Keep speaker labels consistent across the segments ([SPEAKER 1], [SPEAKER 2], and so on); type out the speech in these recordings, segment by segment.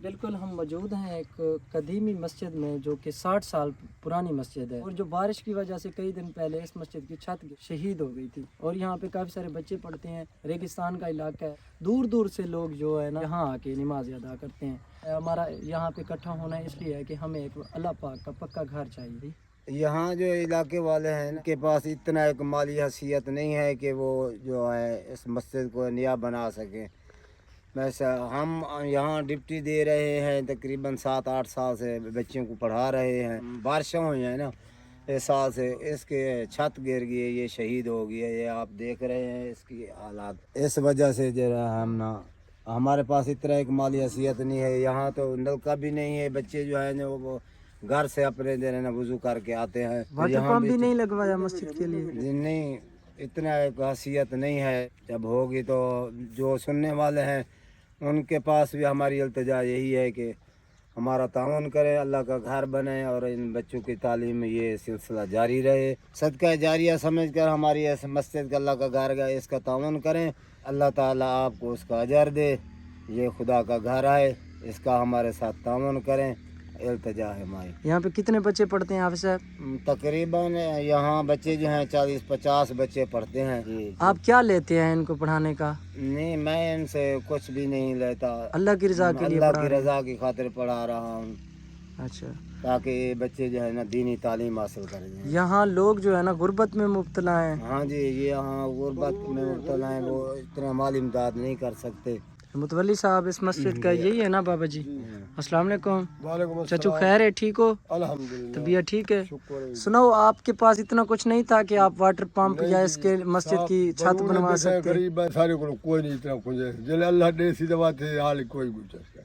[SPEAKER 1] بالکل ہم موجود ہیں ایک قدیمی مسجد میں جو کہ 60 سال پرانی مسجد ہے، اور جو بارش کی وجہ سے کئی دن پہلے اس مسجد کی چھت شہید ہو گئی تھی، اور یہاں پہ کافی سارے بچے پڑھتے ہیں۔ ریگستان کا علاقہ ہے، دور دور سے لوگ جو ہے نا یہاں آ کے نماز ادا کرتے ہیں۔ ہمارا یہاں پہ اکٹھا ہونا اس لیے ہے کہ ہمیں ایک اللہ پاک کا پکا گھر چاہیے۔
[SPEAKER 2] یہاں جو علاقے والے ہیں ان کے پاس اتنا ایک مالی حیثیت نہیں ہے کہ وہ جو ہے اس مسجد کو نیا بنا سکیں۔ ویسے ہم یہاں ڈپٹی دے رہے ہیں، تقریباً 7-8 سال سے بچوں کو پڑھا رہے ہیں۔ بارشیں ہوئی ہیں نا اس سال سے، اس کے چھت گر گئی ہے، یہ شہید ہو گیا، یہ آپ دیکھ رہے ہیں اس کی حالات۔ اس وجہ سے جو ہے ہمارے پاس اتنا ایک مالی حیثیت نہیں ہے۔ یہاں تو نلکا بھی نہیں ہے، بچے جو ہے نا وہ گھر سے اپنے جو ہے نا وضو کر کے آتے ہیں۔
[SPEAKER 1] واٹر پمپ بھی نہیں لگوایا مسجد کے لیے؟
[SPEAKER 2] نہیں، اتنا ایک حیثیت نہیں ہے۔ جب ہوگی تو جو سننے والے ہیں ان کے پاس بھی ہماری التجا یہی ہے کہ ہمارا تعاون کریں، اللہ کا گھر بنے اور ان بچوں کی تعلیم میں یہ سلسلہ جاری رہے۔ صدقہ جاریہ سمجھ کر ہماری اس مسجد کا اللہ کا گھر گئے، اس کا تعاون کریں، اللہ تعالیٰ آپ کو اس کا اجر دے۔ یہ خدا کا گھر ہے، اس کا ہمارے ساتھ تعاون کریں، التجا ہے ہماری۔
[SPEAKER 1] یہاں پہ کتنے بچے پڑھتے ہیں حافظ صاحب؟
[SPEAKER 2] تقریباً یہاں بچے جو ہیں 40-50 بچے پڑھتے ہیں۔
[SPEAKER 1] آپ کیا لیتے ہیں ان کو پڑھانے کا؟
[SPEAKER 2] نہیں، میں ان سے کچھ بھی نہیں لیتا،
[SPEAKER 1] اللہ کی رضا کے لیے
[SPEAKER 2] اللہ کی رضا کی خاطر پڑھا رہا ہوں،
[SPEAKER 1] اچھا،
[SPEAKER 2] تاکہ یہ بچے جو ہے نا دینی تعلیم حاصل کریں۔
[SPEAKER 1] یہاں لوگ جو ہے نا غربت میں مبتلا ہیں۔
[SPEAKER 2] ہاں جی، یہ یہاں غربت میں مبتلا ہیں، وہ اتنا مالی امداد نہیں کر سکتے۔
[SPEAKER 1] متولی صاحب اس مسجد کا یہی ہے نا بابا جی؟ السلام علیکم۔
[SPEAKER 3] وعلیکم السلام۔
[SPEAKER 1] چچو خیر ہے، ٹھیک ہو؟
[SPEAKER 3] الحمدللہ،
[SPEAKER 1] طبیعت ٹھیک ہے؟
[SPEAKER 3] شکر ہے۔
[SPEAKER 1] سنو، آپ کے پاس اتنا کچھ نہیں تھا کہ آپ واٹر پمپ یا اس کے مسجد کی چھت بنوا سکتے؟
[SPEAKER 3] غریب ہے سارے کو، کوئی نہیں اتنا کچھ ہے، جلے اللہ دے سیدھا بات ہے، حال کوئی کچھ ہے۔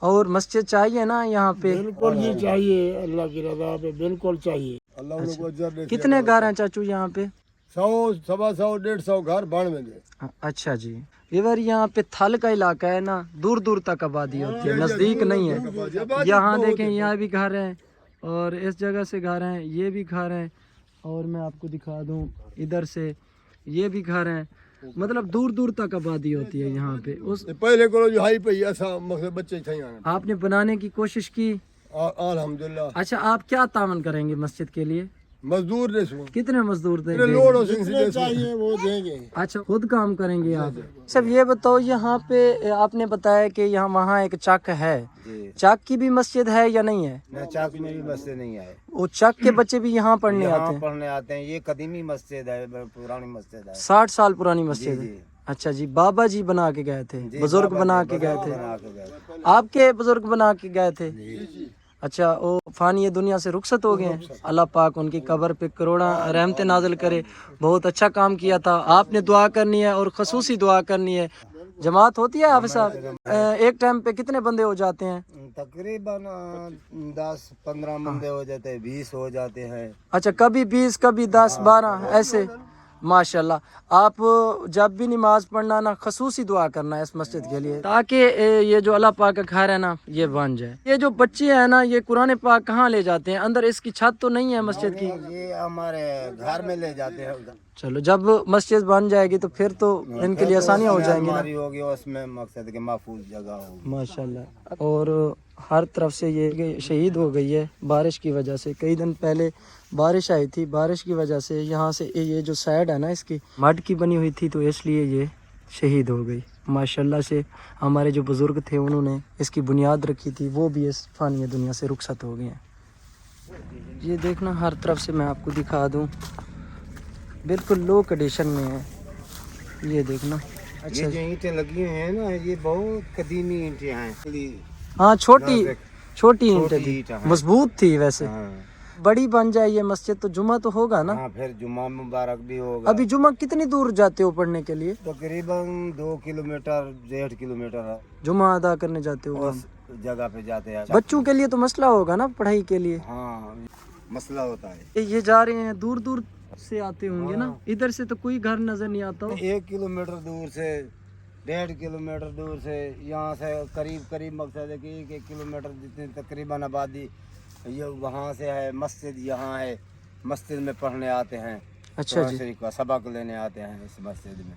[SPEAKER 1] اور مسجد چاہیے نا یہاں پہ؟
[SPEAKER 4] بالکل جی چاہیے، اللہ کی رضا پہ بالکل چاہیے۔
[SPEAKER 3] اللہ ان کو اجر دے۔
[SPEAKER 1] کتنے گھر ہیں چاچو یہاں پہ؟
[SPEAKER 3] 100 125 150 گھر بن میں دے۔
[SPEAKER 1] اچھا جی، یہاں پہ تھل کا علاقہ ہے نا، دور دور تک آبادی ہوتی ہے، نزدیک نہیں ہے۔ یہاں دیکھیں، یہاں بھی گھر ہیں اور اس جگہ سے گھر ہیں، یہ بھی گھر ہیں، اور میں آپ کو دکھا دوں ادھر سے یہ بھی گھر ہیں، مطلب دور دور تک آبادی ہوتی ہے یہاں پہ۔ اس
[SPEAKER 3] پہلے کو جو ہائی پہ ایسا مقصد بچے تھے یہاں۔
[SPEAKER 1] آپ نے بنانے کی کوشش کی؟
[SPEAKER 3] الحمدللہ۔
[SPEAKER 1] اچھا، آپ کیا تعاون کریں گے مسجد کے لیے؟
[SPEAKER 3] مزدور دے سو،
[SPEAKER 1] کتنے مزدور دیں
[SPEAKER 3] لوڈ
[SPEAKER 1] گے؟
[SPEAKER 3] ہو سکتے
[SPEAKER 4] چاہیے وہ دیں گے۔
[SPEAKER 1] اچھا، خود کام کریں گے آپ؟ سب یہ بتاؤ، یہاں پہ آپ نے بتایا کہ یہاں وہاں ایک چک ہے، چک کی بھی مسجد ہے یا نہیں ہے؟
[SPEAKER 2] نہ، چاک میں بھی مسجد نہیں آئے،
[SPEAKER 1] وہ چک کے بچے بھی یہاں پڑھنے آتے
[SPEAKER 2] یہاں
[SPEAKER 1] ہیں؟
[SPEAKER 2] پڑھنے آتے ہیں۔ یہ قدیمی مسجد ہے، پرانی مسجد ہے۔
[SPEAKER 1] 60 سال پرانی مسجد ہے؟
[SPEAKER 2] جی۔
[SPEAKER 1] اچھا جی، بابا جی بنا کے گئے تھے،
[SPEAKER 2] جی،
[SPEAKER 1] بزرگ
[SPEAKER 2] بابا
[SPEAKER 1] بنا
[SPEAKER 2] جی
[SPEAKER 1] کے گئے تھے؟
[SPEAKER 2] بنا کے گئے تھے۔
[SPEAKER 1] آپ کے بزرگ بنا کے گئے تھے؟ اچھا، وہ فانی دنیا سے رخصت ہو گئے ہیں، اللہ پاک ان کی قبر پہ کروڑاں رحمتیں نازل کرے۔ بہت اچھا کام کیا تھا آپ نے، دعا کرنی ہے اور خصوصی دعا کرنی ہے۔ جماعت ہوتی ہے حافظ صاحب؟ ایک ٹائم پہ کتنے بندے ہو جاتے ہیں؟
[SPEAKER 2] تقریباً 10-15 بندے ہو جاتے ہیں، 20 ہو جاتے ہیں۔
[SPEAKER 1] اچھا، کبھی 20 کبھی 10-12 ایسے؟ ماشاءاللہ۔ آپ جب بھی نماز پڑھنا نا، خصوصی دعا کرنا ہے اس مسجد کے لیے، تاکہ یہ جو اللہ پاک کا گھر ہے نا یہ بن جائے۔ یہ جو بچے ہیں نا، یہ قرآن پاک کہاں لے جاتے ہیں؟ اندر اس کی چھت تو نہیں ہے مسجد کی؟
[SPEAKER 2] یہ ہمارے گھر میں لے جاتے ہیں۔
[SPEAKER 1] چلو، جب مسجد بن جائے گی تو پھر تو ان کے لیے آسانیاں ہو جائیں گی نا۔
[SPEAKER 2] ہماری ہوگی اس میں مقصد کہ محفوظ جگہ ہوگی۔
[SPEAKER 1] ماشاءاللہ۔ اور ہر طرف سے یہ شہید ہو گئی ہے بارش کی وجہ سے۔ کئی دن پہلے بارش آئی تھی، بارش کی وجہ سے یہاں سے یہ جو سائڈ ہے نا اس کی مڈ کی بنی ہوئی تھی، تو اس لیے یہ شہید ہو گئی۔ ماشاءاللہ سے ہمارے جو بزرگ تھے انہوں نے اس کی بنیاد رکھی تھی، وہ بھی اس فانی دنیا سے رخصت ہو گئے ہیں۔ یہ دیکھنا، ہر طرف سے میں آپ کو دکھا دوں، بالکل لو کنڈیشن میں ہے، یہ دیکھنا۔
[SPEAKER 2] یہ جو اینٹیں لگی ہوئی ہیں نا، یہ بہت قدیمی اینٹیں ہیں۔
[SPEAKER 1] ہاں، چھوٹی اینٹیں تھی،
[SPEAKER 2] اینٹ ہیں۔
[SPEAKER 1] مضبوط تھی ویسے۔
[SPEAKER 2] ہاں
[SPEAKER 1] بڑی بن جائے یہ مسجد تو جمعہ تو ہوگا نا؟
[SPEAKER 2] ہاں، پھر جمعہ مبارک بھی ہوگا۔
[SPEAKER 1] ابھی جمعہ کتنی دور جاتے ہو پڑھنے کے لیے؟
[SPEAKER 2] تقریباً 2 کلومیٹر 1.5 کلومیٹر ہے،
[SPEAKER 1] جمعہ ادا کرنے جاتے ہو؟
[SPEAKER 2] اس جگہ پہ جاتے ہیں۔
[SPEAKER 1] بچوں کے لیے تو مسئلہ ہوگا نا پڑھائی کے لیے؟
[SPEAKER 2] ہاں، مسئلہ ہوتا ہے۔
[SPEAKER 1] یہ جا رہے ہیں، دور دور سے آتے ہوں گے نا، ادھر سے تو کوئی گھر نظر نہیں آتا ہو؟
[SPEAKER 2] 1 کلومیٹر دور سے، 1.5 کلومیٹر دور سے، یہاں سے قریب مقصد ہے کہ 1 کلومیٹر جتنی تقریباً آبادی یہ وہاں سے ہے۔ مسجد یہاں ہے، مسجد میں پڑھنے آتے ہیں۔
[SPEAKER 1] اچھا جی،
[SPEAKER 2] شریف کا سبق لینے آتے ہیں اس مسجد میں۔